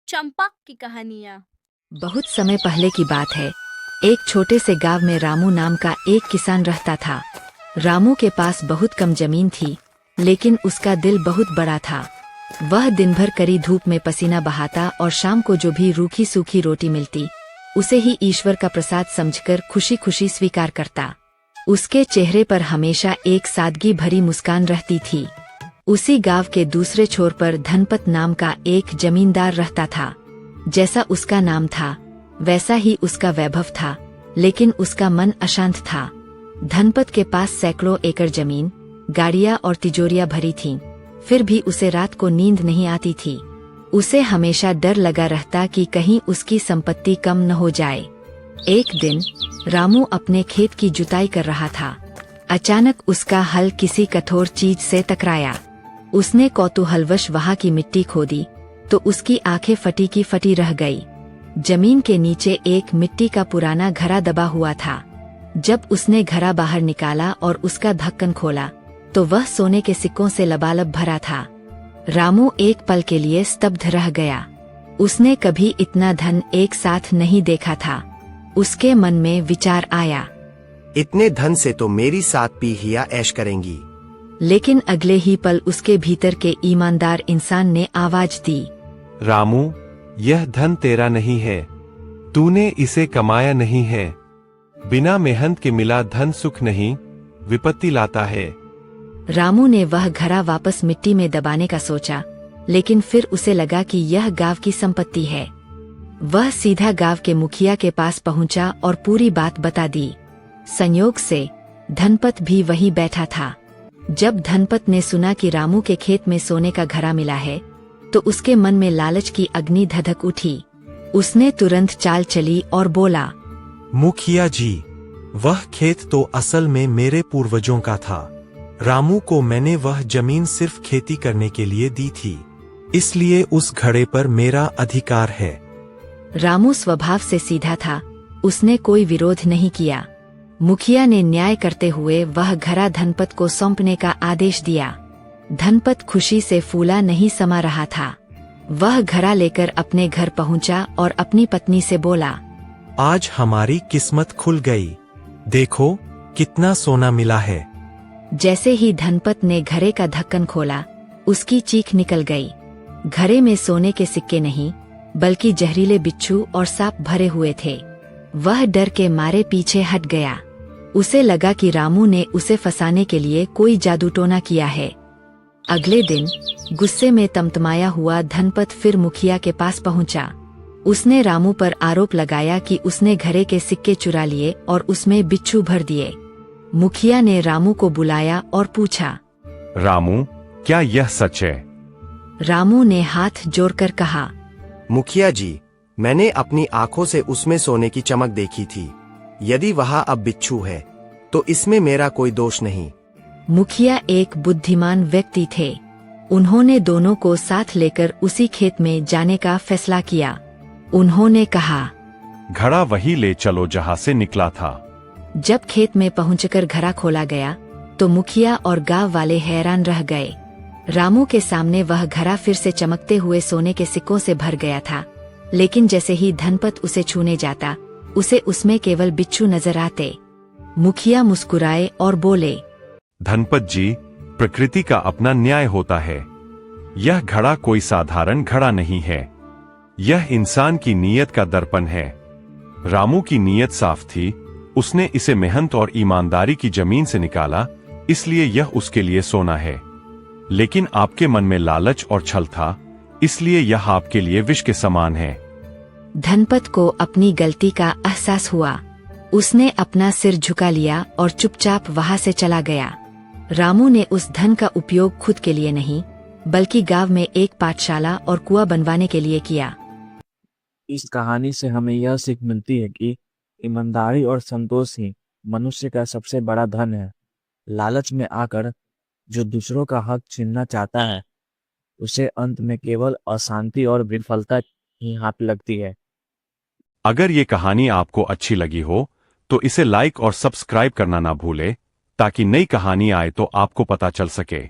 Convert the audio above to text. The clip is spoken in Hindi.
चंपा की कहानियाँ। बहुत समय पहले की बात है। एक छोटे से गांव में रामू नाम का एक किसान रहता था। रामू के पास बहुत कम जमीन थी, लेकिन उसका दिल बहुत बड़ा था। वह दिन भर कड़ी धूप में पसीना बहाता और शाम को जो भी रूखी सूखी रोटी मिलती, उसे ही ईश्वर का प्रसाद समझकर खुशी खुशी स्वीकार करता। उसके चेहरे पर हमेशा एक सादगी भरी मुस्कान रहती थी। उसी गांव के दूसरे छोर पर धनपत नाम का एक जमींदार रहता था। जैसा उसका नाम था, वैसा ही उसका वैभव था, लेकिन उसका मन अशांत था। धनपत के पास सैकड़ों एकड़ जमीन, गाड़ियां और तिजोरियां भरी थीं, फिर भी उसे रात को नींद नहीं आती थी। उसे हमेशा डर लगा रहता कि कहीं उसकी संपत्ति कम न हो जाए। एक दिन रामू अपने खेत की जुताई कर रहा था। अचानक उसका हल किसी कठोर चीज से टकराया। उसने कौतूहलवश वहां की मिट्टी खोदी तो उसकी आंखें फटी की फटी रह गई। जमीन के नीचे एक मिट्टी का पुराना घड़ा दबा हुआ था। जब उसने घड़ा बाहर निकाला और उसका ढक्कन खोला, तो वह सोने के सिक्कों से लबालब भरा था। रामू एक पल के लिए स्तब्ध रह गया। उसने कभी इतना धन एक साथ नहीं देखा था। उसके मन में विचार आया, इतने धन से तो मेरी 7 पीढ़ियां ऐश करेंगी। लेकिन अगले ही पल उसके भीतर के ईमानदार इंसान ने आवाज दी, रामू, यह धन तेरा नहीं है, तूने इसे कमाया नहीं है। बिना मेहनत के मिला धन सुख नहीं, विपत्ति लाता है। रामू ने वह घड़ा वापस मिट्टी में दबाने का सोचा, लेकिन फिर उसे लगा कि यह गांव की संपत्ति है। वह सीधा गांव के मुखिया के पास पहुंचा और पूरी बात बता दी। संयोग से धनपत भी वहीं बैठा था। जब धनपत ने सुना कि रामू के खेत में सोने का घड़ा मिला है, तो उसके मन में लालच की अग्नि धधक उठी। उसने तुरंत चाल चली और बोला, मुखिया जी, वह खेत तो असल में मेरे पूर्वजों का था। रामू को मैंने वह जमीन सिर्फ खेती करने के लिए दी थी, इसलिए उस घड़े पर मेरा अधिकार है। रामू स्वभाव से सीधा था, उसने कोई विरोध नहीं किया। मुखिया ने न्याय करते हुए वह घड़ा धनपत को सौंपने का आदेश दिया। धनपत खुशी से फूला नहीं समा रहा था। वह घड़ा लेकर अपने घर पहुंचा और अपनी पत्नी से बोला, आज हमारी किस्मत खुल गई। देखो कितना सोना मिला है। जैसे ही धनपत ने घड़े का ढक्कन खोला, उसकी चीख निकल गई। घड़े में सोने के सिक्के नहीं, बल्कि जहरीले बिच्छू और सांप भरे हुए थे। वह डर के मारे पीछे हट गया। उसे लगा कि रामू ने उसे फंसाने के लिए कोई जादू टोना किया है। अगले दिन गुस्से में तमतमाया हुआ धनपत फिर मुखिया के पास पहुंचा। उसने रामू पर आरोप लगाया कि उसने घड़े के सिक्के चुरा लिए और उसमें बिच्छू भर दिए। मुखिया ने रामू को बुलाया और पूछा, रामू, क्या यह सच है? रामू ने हाथ जोड़कर कहा, मुखिया जी, मैंने अपनी आंखों से उसमें सोने की चमक देखी थी। यदि वहाँ अब बिच्छू है, तो इसमें मेरा कोई दोष नहीं। मुखिया एक बुद्धिमान व्यक्ति थे। उन्होंने दोनों को साथ लेकर उसी खेत में जाने का फैसला किया। उन्होंने कहा, घड़ा वही ले चलो जहाँ से निकला था। जब खेत में पहुंचकर घड़ा खोला गया, तो मुखिया और गांव वाले हैरान रह गए। रामू के सामने वह घड़ा फिर से चमकते हुए सोने के सिक्कों से भर गया था, लेकिन जैसे ही धनपत उसे छूने जाता, उसे उसमें केवल बिच्छू नजर आते। मुखिया मुस्कुराए और बोले, धनपत जी, प्रकृति का अपना न्याय होता है। यह घड़ा कोई साधारण घड़ा नहीं है, यह इंसान की नीयत का दर्पण है। रामू की नीयत साफ थी, उसने इसे मेहनत और ईमानदारी की जमीन से निकाला, इसलिए यह उसके लिए सोना है। लेकिन आपके मन में लालच और छल था, इसलिए यह आपके लिए विष के समान है। धनपत को अपनी गलती का एहसास हुआ। उसने अपना सिर झुका लिया और चुपचाप वहां से चला गया। रामू ने उस धन का उपयोग खुद के लिए नहीं, बल्कि गांव में एक पाठशाला और कुआं बनवाने के लिए किया। इस कहानी से हमें यह सीख मिलती है कि ईमानदारी और संतोष ही मनुष्य का सबसे बड़ा धन है। लालच में आकर जो दूसरों का हक छीनना चाहता है, उसे अंत में केवल अशांति और विफलता ही हाथ लगती है। अगर ये कहानी आपको अच्छी लगी हो, तो इसे लाइक और सब्सक्राइब करना ना भूले, ताकि नई कहानी आए तो आपको पता चल सके।